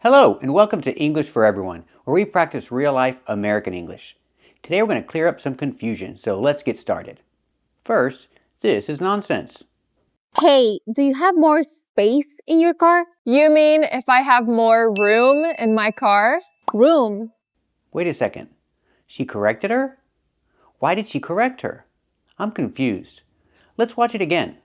Hello and welcome to English for Everyone, where we practice real-life American English. Today we're going to clear up some confusion, so let's get started. First, this is nonsense. Hey, do you have more space in your car? You mean if I have more room in my car? Room. Wait a second. She corrected her? Why did she correct her? I'm confused. Let's watch it again.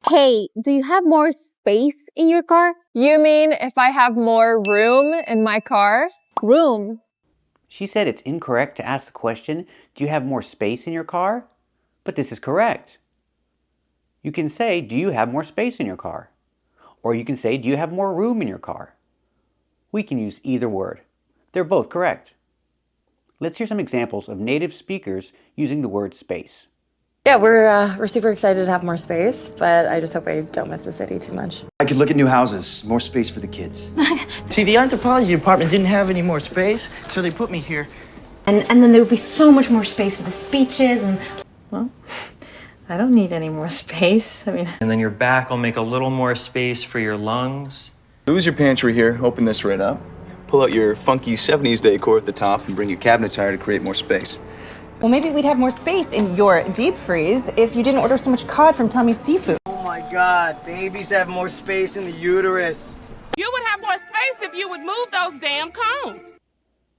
Hey, do you have more space in your car? You mean if I have more room in my car? Room. She said it's incorrect to ask the question, do you have more space in your car? But this is correct. You can say, do you have more space in your car? Or you can say, do you have more room in your car? We can use either word. They're both correct. Let's hear some examples of native speakers using the word space. Yeah, we're super excited to have more space, but I just hope I don't miss the city too much. I could look at new houses, more space for the kids. See, the anthropology department didn't have any more space, so they put me here. And then there would be so much more space for the speeches and... Well, I don't need any more space. And then your back will make a little more space for your lungs. Lose your pantry here, open this right up. Pull out your funky 70s decor at the top and bring your cabinets higher to create more space. Well, maybe we'd have more space in your deep freeze if you didn't order so much cod from Tommy's Seafood. Oh my God, babies have more space in the uterus. You would have more space if you would move those damn cones.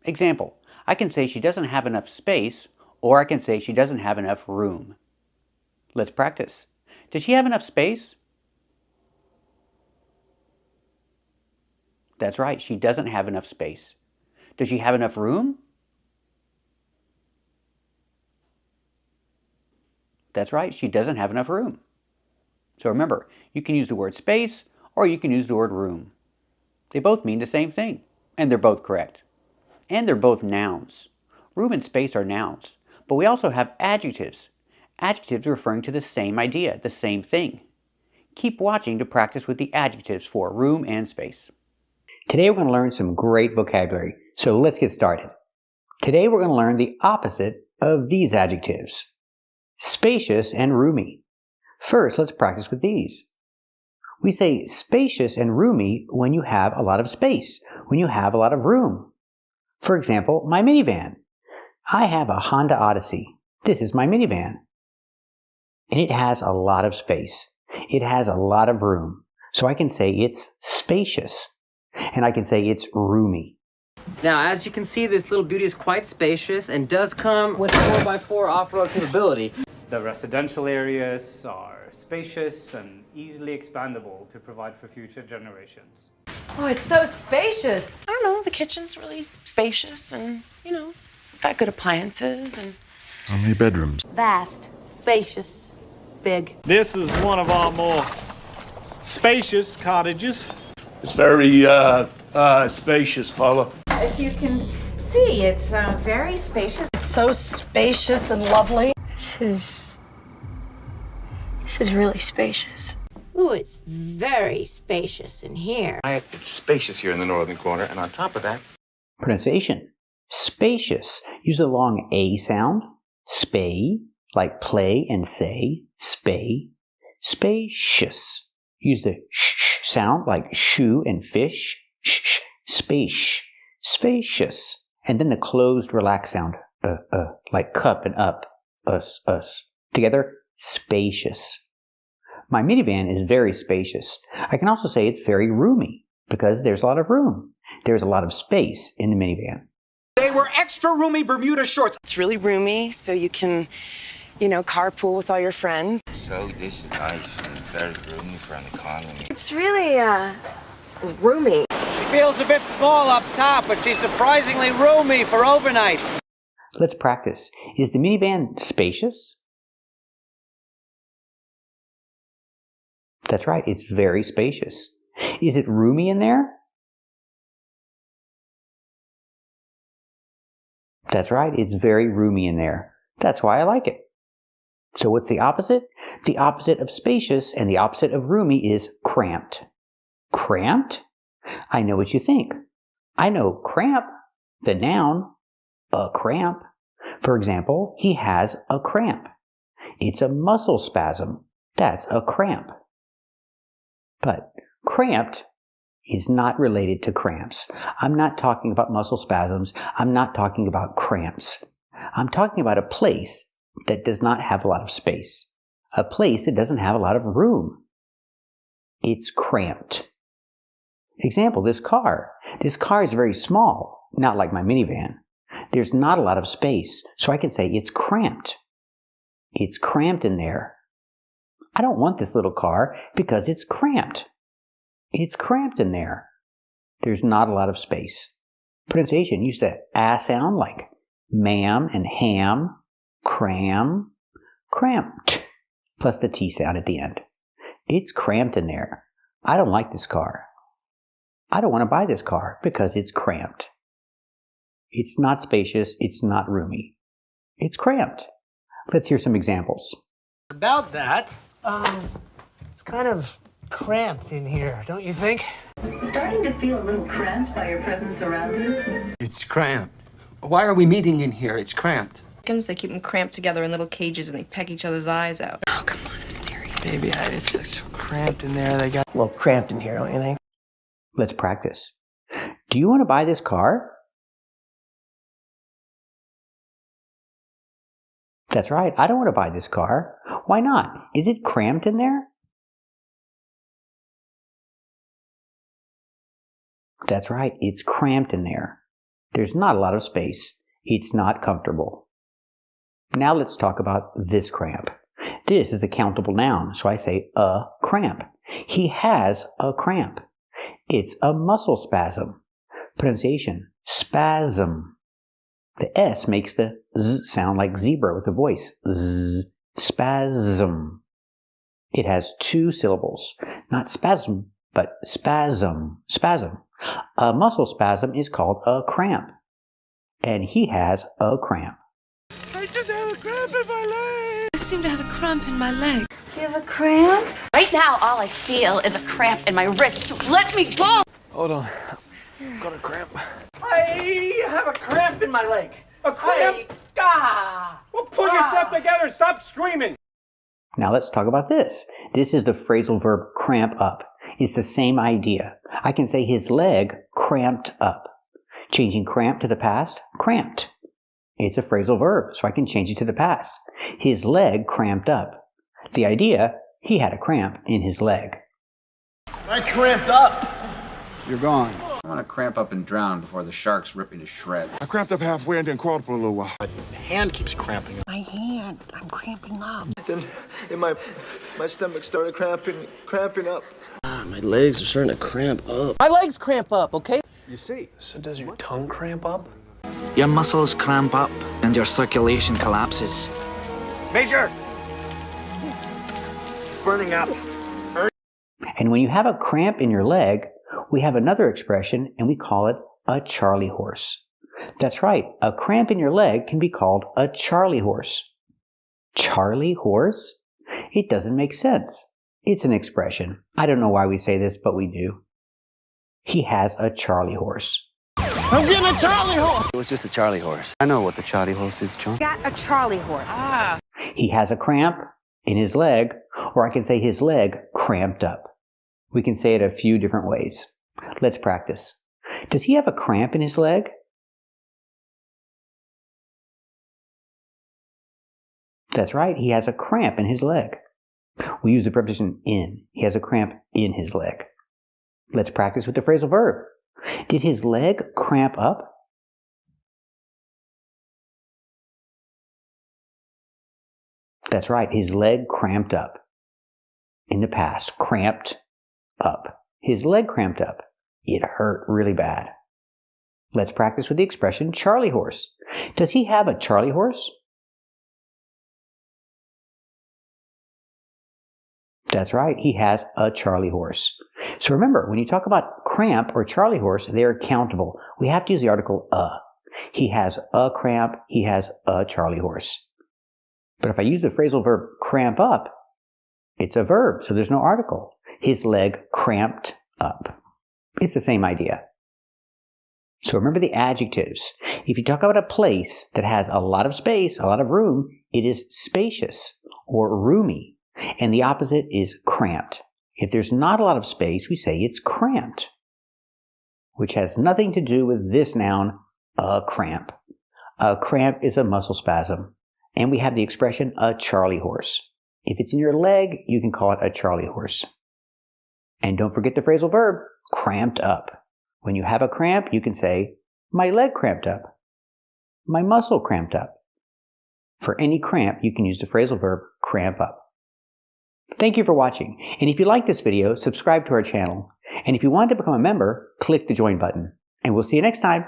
Example, I can say she doesn't have enough space, or I can say she doesn't have enough room. Let's practice. Does she have enough space? That's right, she doesn't have enough space. Does she have enough room? That's right, she doesn't have enough room. So remember, you can use the word space or you can use the word room. They both mean the same thing, and they're both correct. And they're both nouns. Room and space are nouns, but we also have adjectives. Adjectives referring to the same idea, the same thing. Keep watching to practice with the adjectives for room and space. Today we're going to learn some great vocabulary, so let's get started. Today we're going to learn the opposite of these adjectives. Spacious and roomy. First, let's practice with these. We say spacious and roomy when you have a lot of space, when you have a lot of room. For example, my minivan. I have a Honda Odyssey. This is my minivan. And it has a lot of space. It has a lot of room. So I can say it's spacious. And I can say it's roomy. Now, as you can see, this little beauty is quite spacious and does come with 4x4 off-road capability. The residential areas are spacious and easily expandable to provide for future generations. Oh, it's so spacious. I don't know, the kitchen's really spacious and, got good appliances and... How many bedrooms? Vast, spacious, big. This is one of our more spacious cottages. It's very spacious, Paula. As you can see, it's very spacious. It's so spacious and lovely. This is really spacious. Ooh, it's very spacious in here. It's spacious here in the northern corner, and on top of that... Pronunciation. Spacious. Use the long A sound. Spay, like play and say. Spay. Spacious. Use the sh sound, like shoe and fish. Sh, space. Spacious. And then the closed, relaxed sound. Like cup and up. Us. Together, spacious. My minivan is very spacious. I can also say it's very roomy because there's a lot of room. There's a lot of space in the minivan. They were extra roomy Bermuda shorts. It's really roomy, so you can, carpool with all your friends. So this is nice and very roomy for an economy. It's really, roomy. She feels a bit small up top, but she's surprisingly roomy for overnights. Let's practice. Is the minivan spacious? That's right, it's very spacious. Is it roomy in there? That's right, it's very roomy in there. That's why I like it. So what's the opposite? The opposite of spacious and the opposite of roomy is cramped. Cramped? I know what you think. I know cramp, the noun, a cramp. For example, he has a cramp. It's a muscle spasm. That's a cramp. But cramped is not related to cramps. I'm not talking about muscle spasms. I'm not talking about cramps. I'm talking about a place that does not have a lot of space. A place that doesn't have a lot of room. It's cramped. Example, this car. This car is very small, not like my minivan. There's not a lot of space, so I can say it's cramped. It's cramped in there. I don't want this little car because it's cramped. It's cramped in there. There's not a lot of space. Pronunciation, use the ah sound like ma'am and ham, cram, cramped, plus the T sound at the end. It's cramped in there. I don't like this car. I don't want to buy this car because it's cramped. It's not spacious. It's not roomy. It's cramped. Let's hear some examples. About that, it's kind of cramped in here, don't you think? Starting to feel a little cramped by your presence around you? It's cramped. Why are we meeting in here? It's cramped. They keep them cramped together in little cages and they peck each other's eyes out. Oh, come on, I'm serious. Baby, it's so cramped in there. They got a little cramped in here, don't you think? Let's practice. Do you want to buy this car? That's right. I don't want to buy this car. Why not? Is it cramped in there? That's right. It's cramped in there. There's not a lot of space. It's not comfortable. Now let's talk about this cramp. This is a countable noun, so I say a cramp. He has a cramp. It's a muscle spasm. Pronunciation, spasm. The S makes the Z sound like zebra with a voice. Z, spasm. It has two syllables. Not spasm, but spasm. Spasm. A muscle spasm is called a cramp. And he has a cramp. I just have a cramp in my leg. I seem to have a cramp in my leg. You have a cramp? Right now, all I feel is a cramp in my wrist. Let me go! Hold on. I've got a cramp. I have a cramp in my leg. A cramp? Well, pull yourself together and stop screaming. Now let's talk about this. This is the phrasal verb cramp up. It's the same idea. I can say his leg cramped up. Changing cramp to the past, cramped. It's a phrasal verb, so I can change it to the past. His leg cramped up. The idea, he had a cramp in his leg. I cramped up. You're gone. I want to cramp up and drown before the sharks rip me to shreds. I cramped up halfway and then crawled for a little while. My hand keeps cramping. My hand, I'm cramping up. Then my stomach started cramping up. My legs are starting to cramp up. My legs cramp up, okay? You see, so does your tongue cramp up? Your muscles cramp up and your circulation collapses. Major! It's burning up. And when you have a cramp in your leg, we have another expression and we call it a Charlie horse. That's right, a cramp in your leg can be called a Charlie horse. Charlie horse? It doesn't make sense. It's an expression. I don't know why we say this, but we do. He has a Charlie horse. I'm getting a Charlie horse! It was just a Charlie horse. I know what the Charlie horse is, John. Got a Charlie horse. He has a cramp in his leg, or I can say his leg cramped up. We can say it a few different ways. Let's practice. Does he have a cramp in his leg? That's right, he has a cramp in his leg. We use the preposition in. He has a cramp in his leg. Let's practice with the phrasal verb. Did his leg cramp up? That's right, his leg cramped up. In the past, cramped up. His leg cramped up. It hurt really bad. Let's practice with the expression Charlie horse. Does he have a Charlie horse? That's right, he has a Charlie horse. So remember, when you talk about cramp or Charlie horse, they're countable. We have to use the article a. He has a cramp, he has a Charlie horse. But if I use the phrasal verb cramp up, it's a verb, so there's no article. His leg cramped up. It's the same idea. So remember the adjectives. If you talk about a place that has a lot of space, a lot of room, it is spacious or roomy. And the opposite is cramped. If there's not a lot of space, we say it's cramped. which has nothing to do with this noun, a cramp. A cramp is a muscle spasm. And we have the expression, a charley horse. If it's in your leg, you can call it a charley horse. And don't forget the phrasal verb, cramped up. When you have a cramp, you can say, my leg cramped up. My muscle cramped up. For any cramp, you can use the phrasal verb, cramp up. Thank you for watching. And if you like this video, subscribe to our channel. And if you want to become a member, click the join button. And we'll see you next time.